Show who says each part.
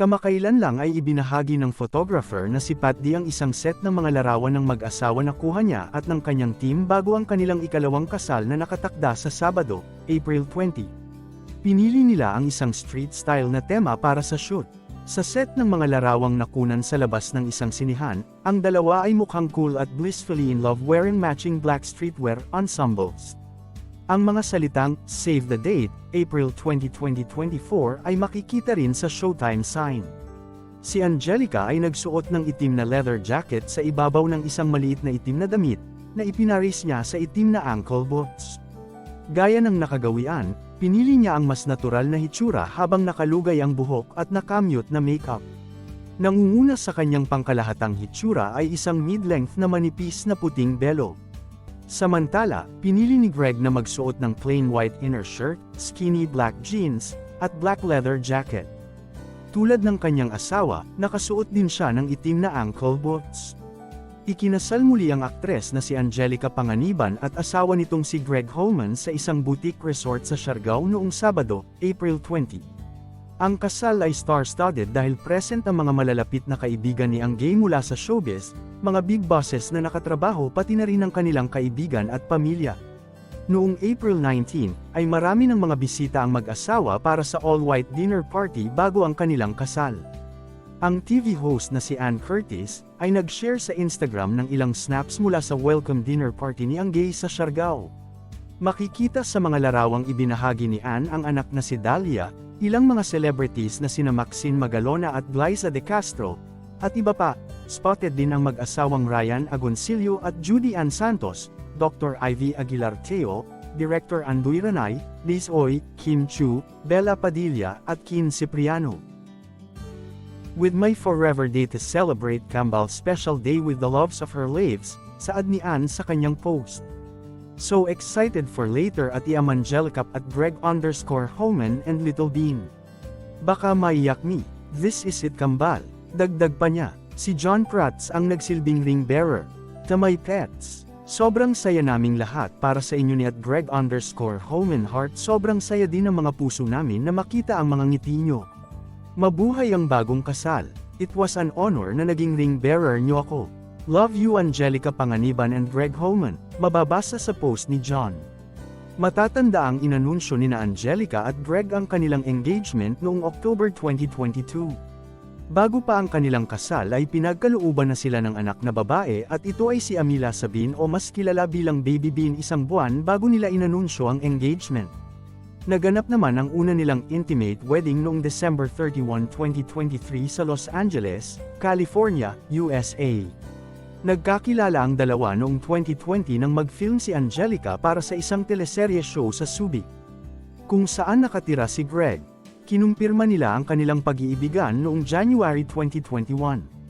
Speaker 1: Kamakailan lang ay ibinahagi ng photographer na si Pat D ang isang set ng mga larawan ng mag-asawa na kuha niya at ng kanyang team bago ang kanilang ikalawang kasal na nakatakda sa Sabado, April 20. Pinili nila ang isang street-style na tema para sa shoot. Sa set ng mga larawang nakunan sa labas ng isang sinihan, ang dalawa ay mukhang cool at blissfully in love wearing matching black streetwear ensembles. Ang mga salitang, "Save the date, April 20, 2024" ay makikita rin sa Showtime sign. Si Angelica ay nagsuot ng itim na leather jacket sa ibabaw ng isang maliit na itim na damit, na ipinaris niya sa itim na ankle boots. Gaya ng nakagawian, pinili niya ang mas natural na hitsura habang nakalugay ang buhok at nakamute na makeup. Nangunguna sa kanyang pangkalahatang hitsura ay isang mid-length na manipis na puting belo. Samantala, pinili ni Greg na magsuot ng plain white inner shirt, skinny black jeans, at black leather jacket. Tulad ng kanyang asawa, nakasuot din siya ng itim na ankle boots. Ikinasal muli ang aktres na si Angelica Panganiban at asawa nitong si Greg Holman sa isang boutique resort sa Siargao noong Sabado, April 20. Ang kasal ay star-studded dahil present ang mga malalapit na kaibigan ni Anggay mula sa showbiz, mga big bosses na nakatrabaho pati na rin ang kanilang kaibigan at pamilya. Noong April 19, ay marami ng mga bisita ang mag-asawa para sa all-white dinner party bago ang kanilang kasal. Ang TV host na si Ann Curtis, ay nag-share sa Instagram ng ilang snaps mula sa welcome dinner party ni Anggay sa Siargao. Makikita sa mga larawang ibinahagi ni Ann ang anak na si Dalia, ilang mga celebrities na sina Maxine Magalona at Glyza De Castro, at iba pa. Spotted din ang mag-asawang Ryan Agoncillo at Judy Ann Santos, Dr. Ivy Aguilar Teo, Director Andoy Ranay, Liz Oy, Kim Chu, Bella Padilla at Keen Cipriano. With my forever day to celebrate Kambal's special day with the loves of her lives, saad ni Ann sa kanyang post. So excited for later at Iam Angelica at Greg_Holman and Little Bean. Baka maiyak me, this is it Kambal. Dagdag pa niya, si John Prats ang nagsilbing ring bearer. To my pets, sobrang saya naming lahat para sa inyo ni at Greg_Holman Heart. Sobrang saya din ng mga puso namin na makita ang mga ngiti nyo. Mabuhay ang bagong kasal. It was an honor na naging ring bearer nyo ako. Love you Angelica Panganiban and Greg Holman, mababasa sa post ni John. Matatanda ang inanunsyo ni na Angelica at Greg ang kanilang engagement noong October 2022. Bago pa ang kanilang kasal ay pinagkalooban na sila ng anak na babae at ito ay si Amila Sabin o mas kilala bilang Baby Bean isang buwan bago nila inanunsyo ang engagement. Naganap naman ang una nilang intimate wedding noong December 31, 2023 sa Los Angeles, California, USA. Nagkakilala ang dalawa noong 2020 nang mag-film si Angelica para sa isang teleserye show sa Subic, kung saan nakatira si Greg. Kinumpirma nila ang kanilang pag-iibigan noong January 2021.